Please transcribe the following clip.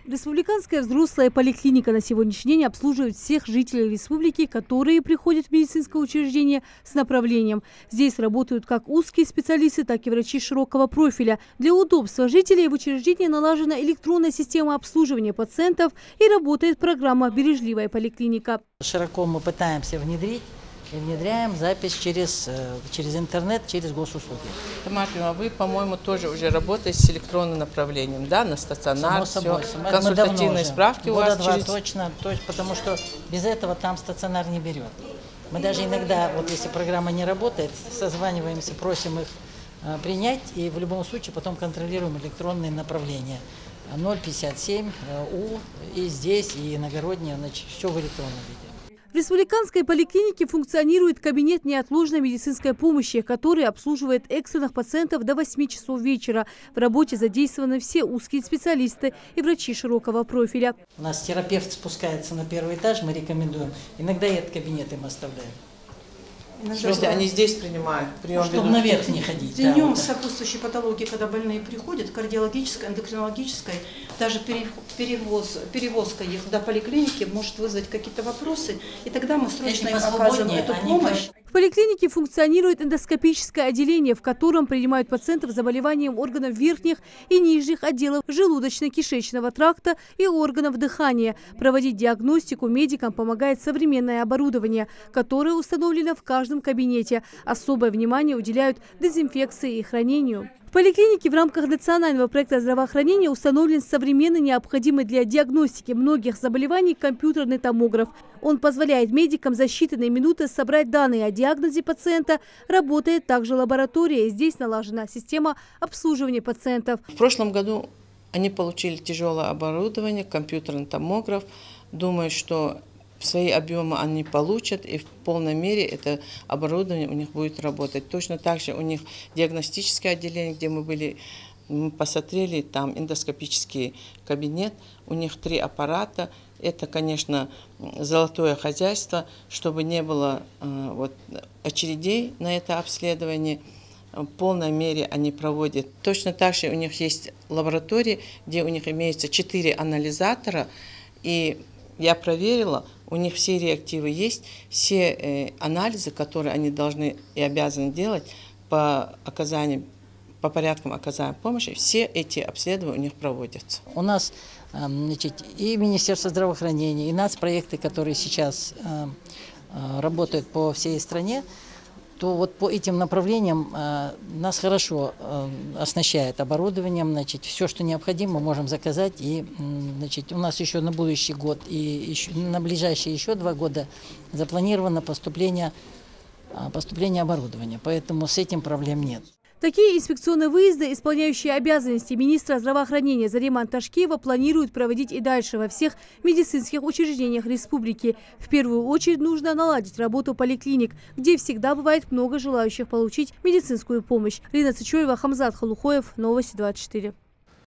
Республиканская взрослая поликлиника на сегодняшний день обслуживает всех жителей республики, которые приходят в медицинское учреждение с направлением. Здесь работают как узкие специалисты, так и врачи широкого профиля. Для удобства жителей в учреждении налажена электронная система обслуживания пациентов и работает программа «Бережливая поликлиника». Широко мы пытаемся внедряем запись через интернет, через госуслуги. Тамара, вы, по-моему, тоже уже работаете с электронным направлением, да, на стационар, само собой. Консультативные справки у вас через... Точно, потому что без этого там стационар не берет. Мы даже иногда, вот если программа не работает, созваниваемся, просим их принять и в любом случае потом контролируем электронные направления. 057 У и здесь, и иногороднее, значит, все в электронном виде. В республиканской поликлинике функционирует кабинет неотложной медицинской помощи, который обслуживает экстренных пациентов до 8 часов вечера. В работе задействованы все узкие специалисты и врачи широкого профиля. У нас терапевт спускается на первый этаж, мы рекомендуем. Иногда и этот кабинет им оставляем. В смысле, они здесь принимают прием? Чтобы наверх не ходить. Днем сопутствующей патологии, когда больные приходят, кардиологической, эндокринологической, даже перевозка их до поликлиники может вызвать какие-то вопросы, и тогда мы срочно им оказываем эту помощь. В поликлинике функционирует эндоскопическое отделение, в котором принимают пациентов с заболеванием органов верхних и нижних отделов желудочно-кишечного тракта и органов дыхания. Проводить диагностику медикам помогает современное оборудование, которое установлено в каждом кабинете. Особое внимание уделяют дезинфекции и хранению. В поликлинике в рамках национального проекта здравоохранения установлен современный, необходимый для диагностики многих заболеваний компьютерный томограф. Он позволяет медикам за считанные минуты собрать данные о диагнозе пациента. Работает также лаборатория. Здесь налажена система обслуживания пациентов. В прошлом году они получили тяжелое оборудование, компьютерный томограф. Думаю, что свои объемы они получат, и в полной мере это оборудование у них будет работать. Точно так же у них диагностическое отделение, где мы посмотрели, там эндоскопический кабинет, у них 3 аппарата. Это, конечно, золотое хозяйство, чтобы не было очередей на это обследование. В полной мере они проводят. Точно так же у них есть лаборатории, где у них имеется 4 анализатора, и я проверила, у них все реактивы есть, все анализы, которые они должны и обязаны делать по порядкам оказания помощи, все эти обследования у них проводятся. У нас и Министерство здравоохранения, и нацпроекты, которые сейчас работают по всей стране, то вот по этим направлениям нас хорошо оснащает оборудованием. Значит, все, что необходимо, мы можем заказать. И значит, у нас еще на будущий год и еще, на ближайшие еще 2 года запланировано поступление оборудования. Поэтому с этим проблем нет. Такие инспекционные выезды, исполняющие обязанности министра здравоохранения Зареман Ташкиева, планируют проводить и дальше во всех медицинских учреждениях республики. В первую очередь нужно наладить работу поликлиник, где всегда бывает много желающих получить медицинскую помощь. Лина Цычоева, Хамзат Халухоев, Новости 24.